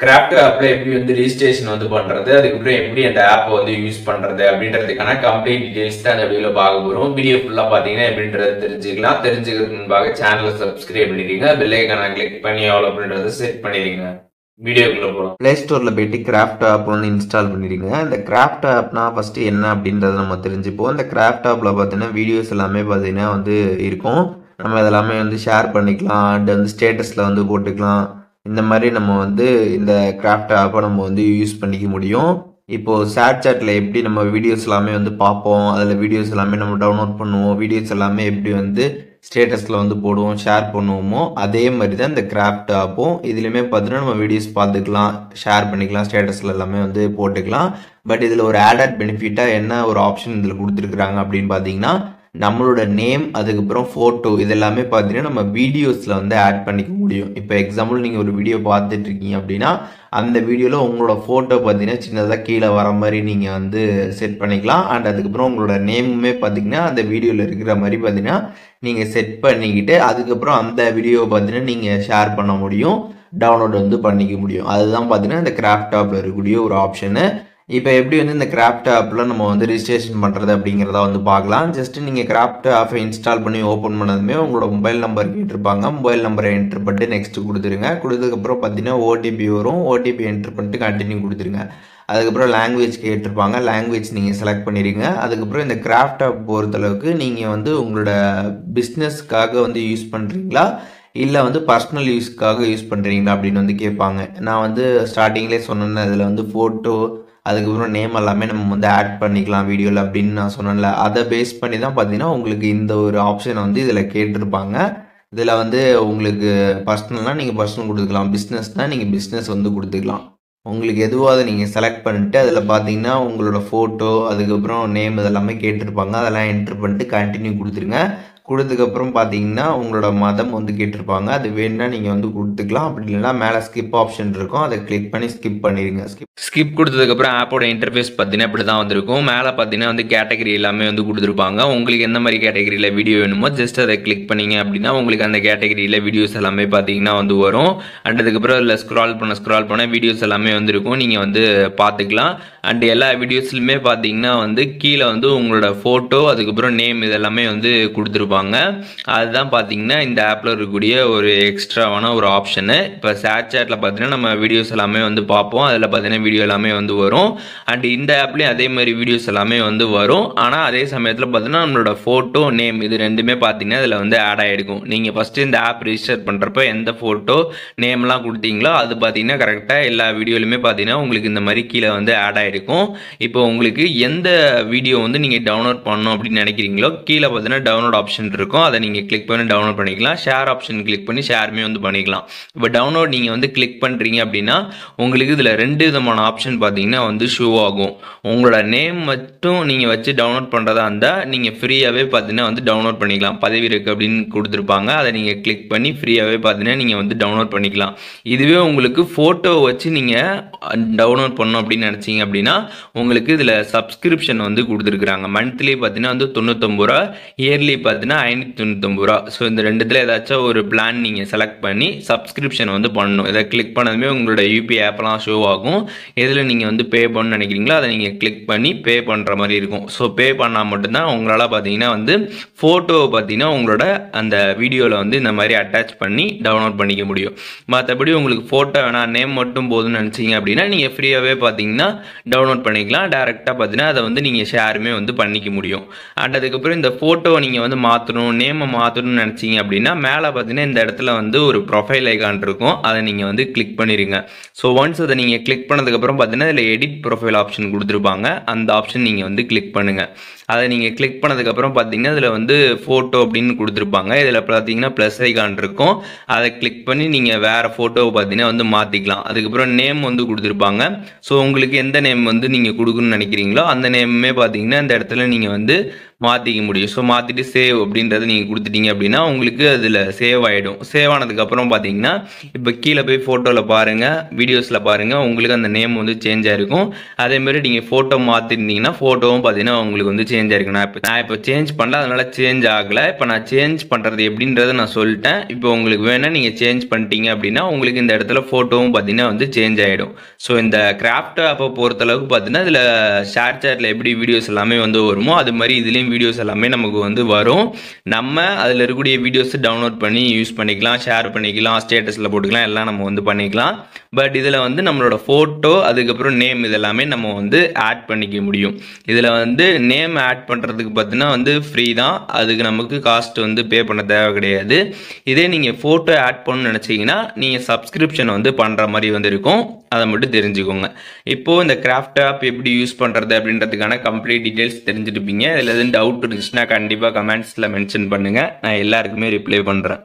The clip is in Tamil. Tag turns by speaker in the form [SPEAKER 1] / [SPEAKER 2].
[SPEAKER 1] கிராஃப்ட் ஆப்ல எப்படி ரிஜிஸ்ட்ரேஷன் பண்றது, அதுக்கப்புறம் எப்படி அந்த ஆப் யூஸ் பண்றது அப்படின்றதுக்கான கம்ப்ளீட் டீடைல்ஸ் தான் இந்த வீடியோல பார்க்க போறோம். வீடியோ ஃபுல்லா பாத்தீங்கன்னா எப்படின்றத தெரிஞ்சுக்கலாம். தெரிஞ்சுக்கிறதுக்கு முன்பாக சேனலை சப்ஸ்கிரைப் பண்ணிடுங்க, பெல் ஐகானை கிளிக் பண்ணி ஆல் அப்படின்றத செட் பண்ணிடுங்க. வீடியோக்குள்ள போகலாம். பிளே ஸ்டோர்ல போயிட்டு கிராஃப்ட் ஆப் இன்ஸ்டால் பண்ணிடுங்க. இந்த கிராஃப்ட் ஆப்னா ஃபர்ஸ்ட் என்ன அப்படின்றத நம்ம தெரிஞ்சுப்போம். இந்த கிராஃப்ட் ஆப்ல பார்த்தீங்கன்னா வீடியோஸ் எல்லாமே பார்த்தீங்கன்னா இருக்கும். நம்ம இதெல்லாமே ஷேர் பண்ணிக்கலாம் அண்ட் ஸ்டேட்டஸ்ல போட்டுக்கலாம். இந்த மாதிரி நம்ம இந்த கிராஃப்ட் ஆப்பை நம்ம யூஸ் பண்ணிக்க முடியும். இப்போ ஷேர் சாட்ல எப்படி நம்ம வீடியோஸ் எல்லாமே பார்ப்போம், அதில் வீடியோஸ் எல்லாமே நம்ம டவுன்லோட் பண்ணுவோம், வீடியோஸ் எல்லாமே எப்படி ஸ்டேட்டஸ்ல போடுவோம், ஷேர் பண்ணுவோமோ அதே மாதிரி தான் இந்த கிராஃப்ட் ஆப்பும். இதுலையுமே பார்த்தீங்கன்னா நம்ம வீடியோஸ் பார்த்துக்கலாம், ஷேர் பண்ணிக்கலாம், ஸ்டேட்டஸ்ல எல்லாமே போட்டுக்கலாம். பட் இதில் ஒரு ஆடட் பெனிஃபிட்டாக என்ன ஒரு ஆப்ஷன் இதில் கொடுத்துருக்குறாங்க அப்படின்னு பார்த்தீங்கன்னா, நம்மளோட நேம் அதுக்கப்புறம் ஃபோட்டோ இதெல்லாமே பார்த்தீங்கன்னா நம்ம வீடியோஸில் ஆட் பண்ணிக்க முடியும். இப்போ எக்ஸாம்பிள் நீங்கள் ஒரு வீடியோ பார்த்துட்டு இருக்கீங்க அப்படின்னா அந்த வீடியோவில் உங்களோட ஃபோட்டோ பார்த்தீங்கன்னா சின்னதாக கீழே வர மாதிரி நீங்கள் செட் பண்ணிக்கலாம். அண்ட் அதுக்கப்புறம் உங்களோட நேமுமே பார்த்தீங்கன்னா அந்த வீடியோவில் இருக்கிற மாதிரி பார்த்தீங்கன்னா நீங்கள் செட் பண்ணிக்கிட்டு அதுக்கப்புறம் அந்த வீடியோவை பார்த்தீங்கன்னா நீங்கள் ஷேர் பண்ண முடியும், டவுன்லோட் பண்ணிக்க முடியும். அதுதான் பார்த்தீங்கன்னா இந்த கிராஃப்ட் ஆப்பில் இருக்கக்கூடிய ஒரு ஆப்ஷனு. இப்போ எப்படி இந்த கிராஃப்ட் ஆப்பில் நம்ம ரிஜிஸ்ட்ரேஷன் பண்ணுறது அப்படிங்கிறத பார்க்கலாம். ஜஸ்ட் நீங்கள் கிராஃப்ட் ஆப்பை இன்ஸ்டால் பண்ணி ஓப்பன் பண்ணதுமே உங்களோட மொபைல் நம்பர் கேட்டிருப்பாங்க. மொபைல் நம்பரை என்ட்ரு பண்ணிட்டு நெக்ஸ்ட் கொடுத்துருங்க. கொடுத்ததுக்கப்புறம் பார்த்தீங்கன்னா ஓடிபி வரும். ஓடிபி என்ட்ரு பண்ணிட்டு கண்டினியூ கொடுத்துருங்க. அதுக்கப்புறம் லாங்குவேஜ் கேட்டிருப்பாங்க. லாங்குவேஜ் நீங்கள் செலக்ட் பண்ணிடுங்க. அதுக்கப்புறம் இந்த கிராஃப்ட் ஆப் பொறுத்தளவுக்கு நீங்கள் உங்களோட பிஸ்னஸ்க்காக யூஸ் பண்ணுறீங்களா இல்லை பர்சனல் யூஸ்க்காக யூஸ் பண்ணுறீங்களா அப்படின்னு கேட்பாங்க. நான் ஸ்டார்டிங்லேயே சொன்னேன், அதில் ஃபோட்டோ அதுக்கப்புறம் நேம் எல்லாமே நம்ம ஆட் பண்ணிக்கலாம் வீடியோவில் அப்படின்னு நான் சொன்னேன்ல. அதை பேஸ் பண்ணி தான் பார்த்தீங்கன்னா உங்களுக்கு இந்த ஒரு ஆப்ஷன் இதில் கேட்டிருப்பாங்க. இதில் உங்களுக்கு பர்சனல்னால் நீங்கள் பர்சனல் கொடுத்துக்கலாம், பிஸ்னஸ்னால் நீங்கள் பிஸ்னஸ் கொடுத்துக்கலாம். உங்களுக்கு எதுவோ அதை நீங்கள் செலக்ட் பண்ணிட்டு அதில் பார்த்தீங்கன்னா உங்களோட ஃபோட்டோ அதுக்கப்புறம் நேம் இதெல்லாமே கேட்டிருப்பாங்க. அதெல்லாம் என்ட்ரு பண்ணிட்டு கண்டினியூ கொடுத்துருங்க. கொடுத்ததுக்கப்புறம் பார்த்தீங்கன்னா உங்களோட மதம் கேட்டிருப்பாங்க. அது வேணுன்னா நீங்கள் கொடுத்துக்கலாம். அப்படி இல்லைன்னா மேலே ஸ்கிப் ஆப்ஷன் இருக்கும், அதை கிளிக் பண்ணி ஸ்கிப் பண்ணிடுங்க. ஸ்கிப் கொடுத்ததுக்கப்புறம் ஆப்போட இன்டர்ஃபேஸ் பார்த்தீங்கன்னா இப்படி தான் வந்திருக்கும். மேலே பார்த்தீங்கன்னா கேட்டகரி எல்லாமே கொடுத்துருப்பாங்க. உங்களுக்கு எந்த மாதிரி கேட்டகரியில் வீடியோ வேணுமோ ஜஸ்ட் அதை கிளிக் பண்ணிங்க அப்படின்னா உங்களுக்கு அந்த கேட்டகரியில் வீடியோஸ் எல்லாமே பார்த்தீங்கன்னா வரும். அண்ட் அதுக்கப்புறம் அதில் ஸ்க்ரால் பண்ண வீடியோஸ் எல்லாமே இருக்கும். நீங்கள் பார்த்துக்கலாம். அண்ட் எல்லா வீடியோஸ்லையுமே பார்த்தீங்கன்னா கீழே உங்களோட ஃபோட்டோ அதுக்கப்புறம் நேம் இதெல்லாமே கொடுத்துருப்பாங்க. அதுதான் பார்த்தீங்கன்னா இந்த ஆப்பில் இருக்கக்கூடிய ஒரு எக்ஸ்ட்ராவான ஒரு ஆப்ஷனு. இப்போ ஷேர் சாட்டில் பார்த்தீங்கன்னா நம்ம வீடியோஸ் எல்லாமே பார்ப்போம். அதில் பார்த்தீங்கன்னா வீடியோ எல்லாமே வரும். அண்ட் இந்த ஆப்லேயும் அதே மாதிரி வீடியோஸ் எல்லாமே வரும். ஆனால் அதே சமயத்தில் பார்த்தீங்கன்னா நம்மளோட ஃபோட்டோ நேம் இது ரெண்டுமே பார்த்தீங்கன்னா இதில் ஆட் ஆகிருக்கும். நீங்கள் ஃபஸ்ட்டு இந்த ஆப் ரிஜிஸ்டர் பண்ணுறப்ப எந்த ஃபோட்டோ நேம்லாம் கொடுத்தீங்களோ அது பார்த்தீங்கன்னா கரெக்டாக எல்லா வீடியோலையுமே பார்த்தீங்கன்னா உங்களுக்கு இந்த மாதிரி கீழே ஆட் ஆகிருக்கும். இப்போ உங்களுக்கு எந்த வீடியோ நீங்கள் டவுன்லோட் பண்ணணும் அப்படின்னு நினைக்கிறீங்களோ கீழே பார்த்தீங்கன்னா டவுன்லோட் ஆப்ஷன் இருக்கும். அதை நீங்கள் கிளிக் பண்ணி டவுன்லோட் பண்ணிக்கலாம். ஷேர் ஆப்ஷன் கிளிக் பண்ணி ஷேருமே பண்ணிக்கலாம். இப்போ டவுன்லோட் நீங்கள் கிளிக் பண்ணுறீங்க அப்படின்னா உங்களுக்கு இதில் ரெண்டு விதமான ஆப்ஷன் பார்த்தீங்கன்னா ஷோ ஆகும். உங்களோட நேம் மட்டும் நீங்கள் வச்சு டவுன்லோட் பண்ணுறதா இருந்தால் நீங்கள் ஃப்ரீயாகவே பார்த்தீங்கன்னா டவுன்லோட் பண்ணிக்கலாம். பதவி இருக்குது அப்படின்னு கொடுத்துருப்பாங்க. அதை நீங்கள் கிளிக் பண்ணி ஃப்ரீயாகவே பார்த்தீங்கன்னா நீங்கள் டவுன்லோட் பண்ணிக்கலாம். இதுவே உங்களுக்கு ஃபோட்டோ வச்சு நீங்கள் டவுன்லோட் பண்ணணும் அப்படின்னு நினச்சிங்க அப்படின்னா உங்களுக்கு இதில் சப்ஸ்கிரிப்ஷன் கொடுத்துருக்குறாங்க. மந்த்லி பார்த்தீங்கன்னா 99 ரூபா, இயர்லி பார்த்தீங்கன்னா 599 ரூபா. ஸோ இந்த ரெண்டுத்தில் ஏதாச்சும் ஒரு பிளான் நீங்கள் செலக்ட் பண்ணி சப்ஸ்கிரிப்ஷன் பண்ணணும். இதை கிளிக் பண்ணதுமே உங்களோட யூபிஐ ஆப்லாம் ஷோ ஆகும். எதில் நீங்கள் பே பண்ணணும்னு நினைக்கிறீங்களோ அதை நீங்கள் கிளிக் பண்ணி பே பண்ணுற மாதிரி இருக்கும். ஸோ பே பண்ணால் மட்டும்தான் உங்களால் பார்த்தீங்கன்னா ஃபோட்டோவை பார்த்தீங்கன்னா உங்களோட அந்த வீடியோவில் இந்த மாதிரி அட்டாச் பண்ணி டவுன்லோட் பண்ணிக்க முடியும். மற்றபடி உங்களுக்கு ஃபோட்டோ வேணாம் நேம் மட்டும் போதும்னு நினச்சிங்க அப்படின்னா நீங்கள் ஃப்ரீயாகவே பார்த்தீங்கன்னா டவுன்லோட் பண்ணிக்கலாம். டேரெக்டாக பார்த்தீங்கன்னா அதை நீங்கள் ஷேருமே பண்ணிக்க முடியும். அண்ட் அதுக்கப்புறம் இந்த ஃபோட்டோவை நீங்கள் மாற்றணும், நேமை மாற்றணும்னு நினச்சிங்க அப்படின்னா மேலே பார்த்தீங்கன்னா இந்த இடத்துல ஒரு ப்ரொஃபைல் ஐகான் இருக்கும். அதை நீங்கள் கிளிக் பண்ணிடுங்க. ஸோ ஒன்ஸ் அதை நீங்கள் கிளிக் பண்ணதுக்கப்புறம் பார்த்தீங்கன்னா இதில் எடிட் ப்ரொஃபைல் ஆப்ஷன் கொடுத்துருப்பாங்க. அந்த ஆப்ஷன் நீங்கள் கிளிக் பண்ணுங்கள். அதை நீங்கள் கிளிக் பண்ணதுக்கப்புறம் பார்த்தீங்கன்னா இதில் ஃபோட்டோ அப்படின்னு கொடுத்துருப்பாங்க. இதில் பார்த்தீங்கன்னா ப்ளஸ் ஐகான் இருக்கும். அதை கிளிக் பண்ணி நீங்கள் வேறு ஃபோட்டோவை பார்த்தீங்கன்னா மாற்றிக்கலாம். அதுக்கப்புறம் நேம் கொடுத்துருப்பாங்க. ஸோ உங்களுக்கு எந்த நேம் நீங்கள் கொடுக்கணும்னு நினைக்கிறீங்களோ அந்த நேமுமே பார்த்தீங்கன்னா இந்த இடத்துல நீங்கள் மாற்றிக்க முடியும். ஸோ மாற்றிட்டு சேவ் அப்படின்றத நீங்கள் கொடுத்துட்டீங்க அப்படின்னா உங்களுக்கு அதில் சேவ் ஆகிடும். சேவ் ஆனதுக்கப்புறம் பார்த்தீங்கன்னா இப்போ கீழே போய் ஃபோட்டோவில் பாருங்கள், வீடியோஸில் பாருங்கள், உங்களுக்கு அந்த நேம் வந்து சேஞ்ச் ஆகிருக்கும். அதேமாதிரி நீங்கள் ஃபோட்டோ மாற்றிருந்தீங்கன்னா ஃபோட்டோவும் பார்த்தீங்கன்னா உங்களுக்கு வந்து சேஞ்ச் ஆகிருக்கும். நான் இப்போ சேஞ்ச் பண்ணல, அதனால் சேஞ்ச் ஆகலை. இப்போ நான் சேஞ்ச் பண்ணுறது எப்படின்றத நான் சொல்லிட்டேன். இப்போ உங்களுக்கு வேணால் நீங்கள் சேஞ்ச் பண்ணிட்டீங்க அப்படின்னா உங்களுக்கு இந்த இடத்துல ஃபோட்டோவும் பார்த்தீங்கன்னா வந்து சேஞ்ச் ஆகிடும். ஸோ இந்த கிராஃப்ட் ஆப்பை பொறுத்தளவுக்கு பார்த்தீங்கன்னா இதில் ஷேர் சேட்டில் எப்படி வீடியோஸ் எல்லாமே வந்து வருமோ அது மாதிரி இதுலேயும் வீடியோஸ் எல்லாமே நமக்கு வந்து வரும். நம்ம அதில் இருக்கக்கூடிய வீடியோஸ் டவுன்லோட் பண்ணி யூஸ் பண்ணிக்கலாம், ஷேர் பண்ணிக்கலாம், ஸ்டேட்டஸில் போட்டுக்கலாம், எல்லாம் நம்ம வந்து பண்ணிக்கலாம். பட் இதில் வந்து நம்மளோட ஃபோட்டோ அதுக்கப்புறம் நேம் இதெல்லாமே நம்ம வந்து ஆட் பண்ணிக்க முடியும். இதில் வந்து நேம் ஆட் பண்ணுறதுக்கு பார்த்தீங்கன்னா வந்து ஃப்ரீ தான், அதுக்கு நமக்கு காஸ்ட் வந்து பே பண்ண தேவை கிடையாது. இதே நீங்கள் ஃபோட்டோ ஆட் பண்ணணும்னு நினச்சிங்கன்னா நீங்கள் சப்ஸ்கிரிப்ஷன் வந்து பண்ணுற மாதிரி வந்து இருக்கும். அதை மட்டும் தெரிஞ்சுக்கோங்க. இப்போது இந்த கிராஃப்ட் ஆப் எப்படி யூஸ் பண்ணுறது அப்படின்றதுக்கான கம்ப்ளீட் டீட்டெயில்ஸ் தெரிஞ்சுட்டுப்பீங்க. இதில் எதுவும் டவுட் இருந்துச்சுன்னா கண்டிப்பாக கமெண்ட்ஸில் மென்ஷன் பண்ணுங்கள், நான் எல்லாருக்குமே ரிப்ளை பண்ணுறேன்.